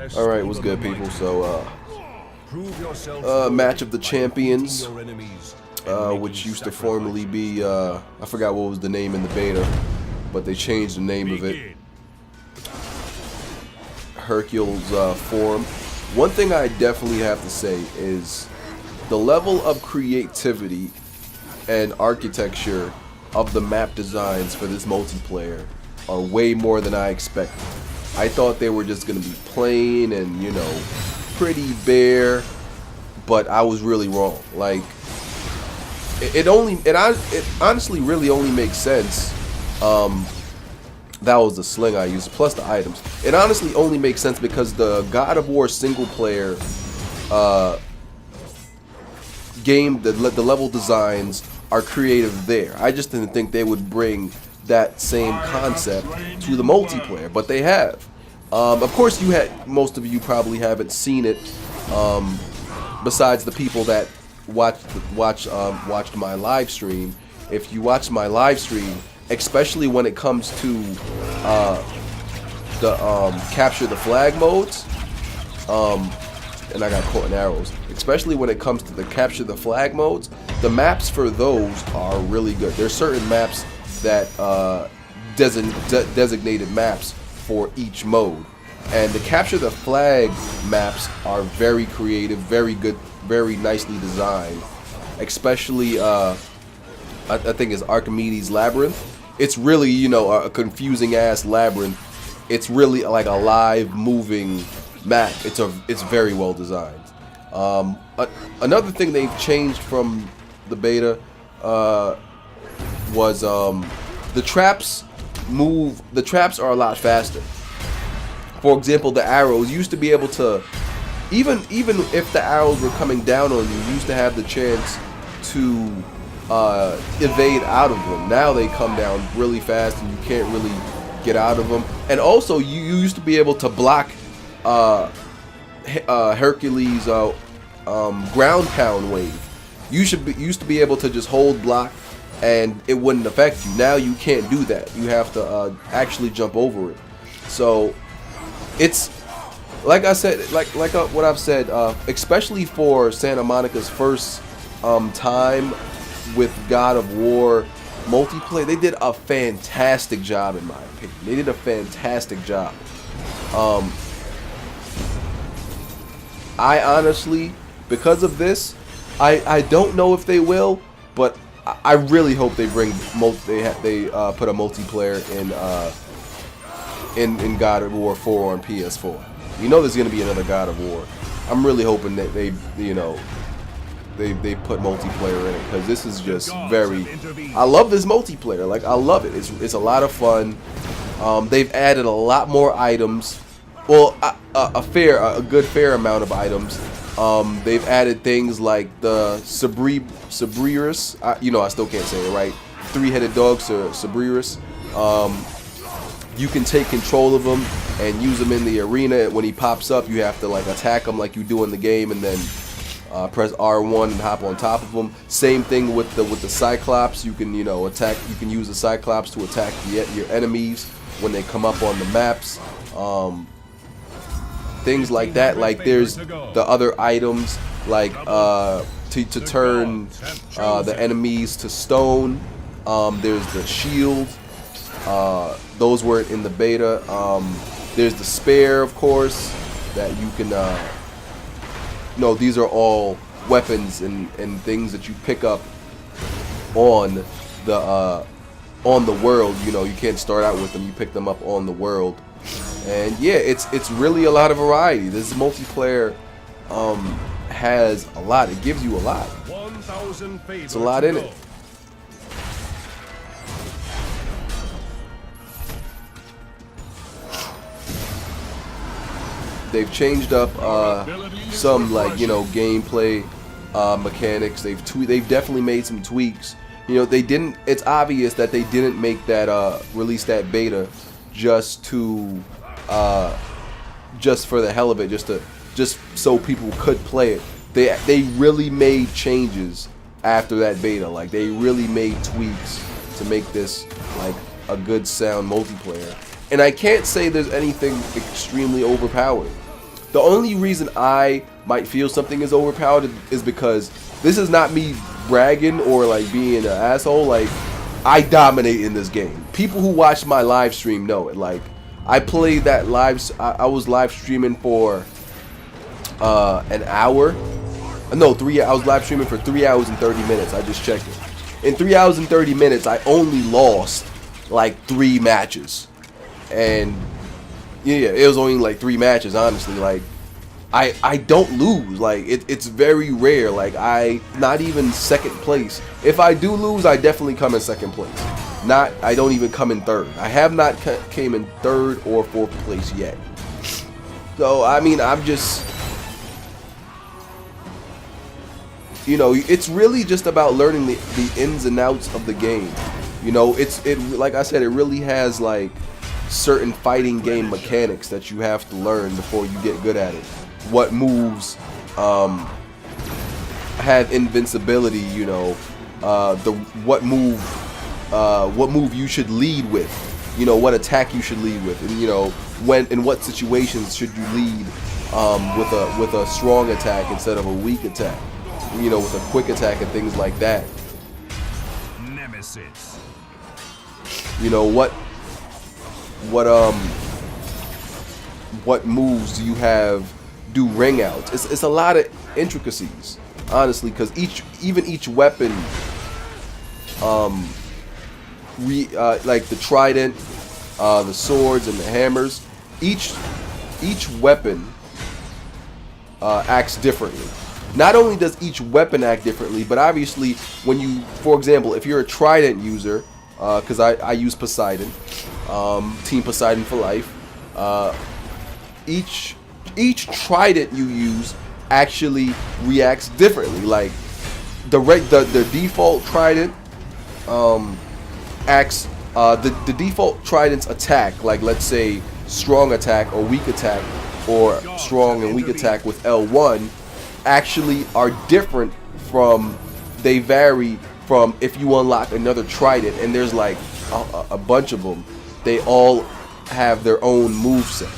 Alright, what's good, people? So, match of the champions, which used to formerly be, I forgot what was the name in the beta, but they changed the name of it. Hercules form. One thing I definitely have to say is the level of creativity and architecture of the map designs for this multiplayer are way more than I expected. I thought they were just going to be plain and, you know, pretty bare, but I was really wrong. Like, it honestly really only makes sense. That was the sling I used, plus the items. It honestly only makes sense because the God of War single player game, the level designs are creative there. I just didn't think they would bring that same concept to the multiplayer, but they have. Of course, most of you probably haven't seen it, besides the people that watched my live stream. If you watch my live stream, especially when it comes to the capture the flag modes, and I got caught in arrows. Especially when it comes to the capture the flag modes, the maps for those are really good. There's certain maps that designated maps for each mode, and the capture the flag maps are very creative, very good, very nicely designed. Especially I think it's Archimedes Labyrinth. It's really, you know, a confusing ass labyrinth. It's really like a live moving map. It's very well designed. Another thing they've changed from the beta was the traps move. The traps are a lot faster. For example, the arrows used to be able to, even if the arrows were coming down on you, you used to have the chance to evade out of them. Now they come down really fast and you can't really get out of them. And also, you used to be able to block Hercules ground pound wave. You used to be able to just hold block and it wouldn't affect you. Now you can't do that. You have to actually jump over it. So it's like I said, like what I've said, especially for Santa Monica's first time with God of War multiplayer, they did a fantastic job, in my opinion. They did a fantastic job. I honestly, because of this, I don't know if they will, but I really hope they bring they put a multiplayer in God of War 4 on PS4. You know there's gonna be another God of War. I'm really hoping that they put multiplayer in it, because this is just very. I love this multiplayer. Like, I love it. It's a lot of fun. They've added a lot more items. Well, a good fair amount of items. They've added things like the Cerberus. You know, I still can't say it right. Three-headed dog, Cerberus. You can take control of him and use him in the arena. When he pops up, you have to like attack him like you do in the game, and then press R1 and hop on top of him. Same thing with the Cyclops. You can, you know, attack. You can use the Cyclops to attack your enemies when they come up on the maps. Things like that. Like, there's the other items like to turn the enemies to stone. There's the shield. Those weren't in the beta. There's the spare, of course, that you can. No, these are all weapons and things that you pick up on the world. You know, you can't start out with them. You pick them up on the world. And yeah, it's really a lot of variety. This multiplayer has a lot. It gives you a lot. It's a lot in it. They've changed up some, like, you know, gameplay mechanics. They've definitely made some tweaks. You know, they didn't. It's obvious that they didn't make that release that beta just to just for the hell of it, just so people could play it. They really made changes after that beta. Like, they really made tweaks to make this like a good sound multiplayer. And I can't say there's anything extremely overpowered. The only reason I might feel something is overpowered is because this is not me bragging or like being an asshole. Like, I dominate in this game. People who watch my live stream know it. Like, I played that I was live streaming for an hour. No, I was live streaming for 3 hours and 30 minutes. I just checked it. In 3 hours and 30 minutes, I only lost like 3 matches. And yeah, it was only like 3 matches, honestly. Like, I don't lose. Like, it's very rare. Like, not even second place. If I do lose, I definitely come in second place. I don't even come in third. I have not came in third or fourth place yet. So, I mean, I'm just, you know, it's really just about learning the ins and outs of the game. You know, like I said, it really has like certain fighting game mechanics that you have to learn before you get good at it. What moves have invincibility, you know, what move you should lead with, you know, what attack you should lead with, and you know, in what situations should you lead with a strong attack instead of a weak attack, you know, with a quick attack and things like that. Nemesis. You know, what moves do you have do ring outs? It's a lot of intricacies, honestly, because each weapon, like the trident, the swords and the hammers, each weapon acts differently. Not only does each weapon act differently, but obviously when you, for example, if you're a trident user, because I use Poseidon, Team Poseidon for life, each trident you use actually reacts differently. Like the default trident acts, the default trident's attack, like let's say strong attack or weak attack, or strong and weak attack with L1, actually are different from, they vary from if you unlock another trident, and there's like a bunch of them. They all have their own moveset.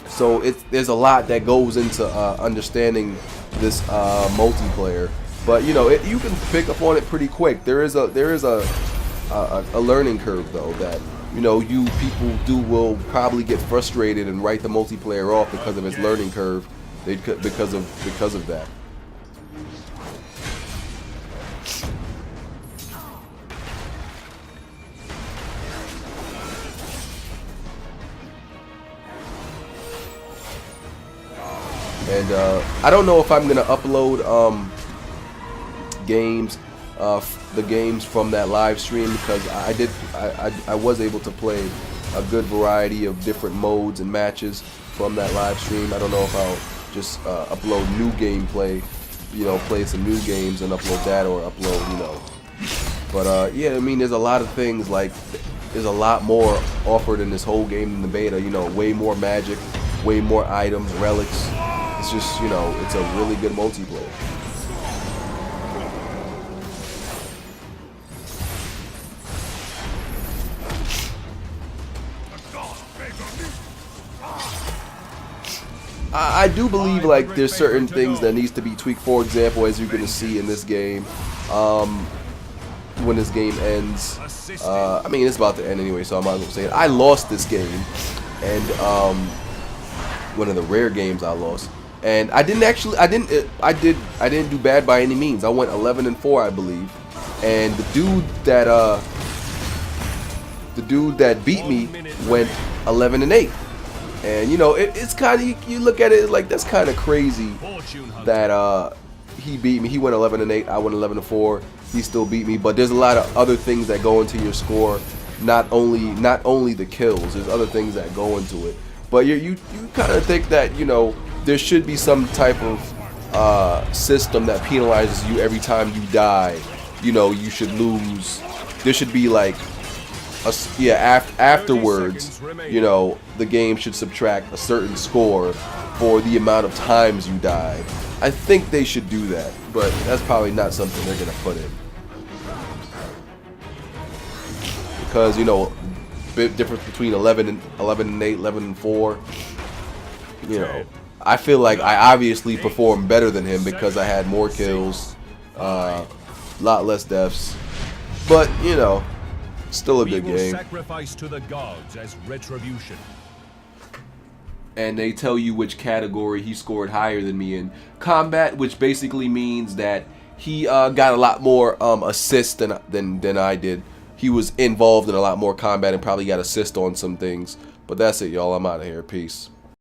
So there's a lot that goes into understanding this multiplayer, but you know, you can pick up on it pretty quick. There is a learning curve though, that you know, people will probably get frustrated and write the multiplayer off because of its learning curve. Because of that. And I don't know if I'm gonna upload the games from that live stream, because I was able to play a good variety of different modes and matches from that live stream. I don't know if I'll just upload new gameplay, you know, play some new games and upload that, or upload, you know. But yeah, I mean, there's a lot of things, like there's a lot more offered in this whole game in the beta, you know, way more magic, way more items, relics. It's just, you know, it's a really good multiplayer. I do believe like there's certain things that needs to be tweaked. For example, as you're gonna see in this game, when this game ends, I mean, it's about to end anyway, so I might as well say it. I lost this game, and one of the rare games I lost, and I didn't do bad by any means. I went 11-4, I believe, and the dude that beat me went 11-8. And you know, it's kind of, you look at it like, that's kind of crazy that he beat me. He went 11-8, I went 11-4. He still beat me, but there's a lot of other things that go into your score. Not only the kills, there's other things that go into it. But you kind of think that, you know, there should be some type of system that penalizes you every time you die. You know, you should lose. There should be like afterwards, you know, the game should subtract a certain score for the amount of times you died. I think they should do that, but that's probably not something they're gonna put in, because, you know, bit difference between 11-8, 11-4. you know, I feel like I obviously performed better than him because I had more kills, a lot less deaths. But, you know, still a good game. Sacrifice to the gods as retribution. And they tell you which category he scored higher than me in combat, which basically means that he got a lot more assists than I did. He was involved in a lot more combat and probably got assist on some things. But that's it, y'all. I'm out of here. Peace.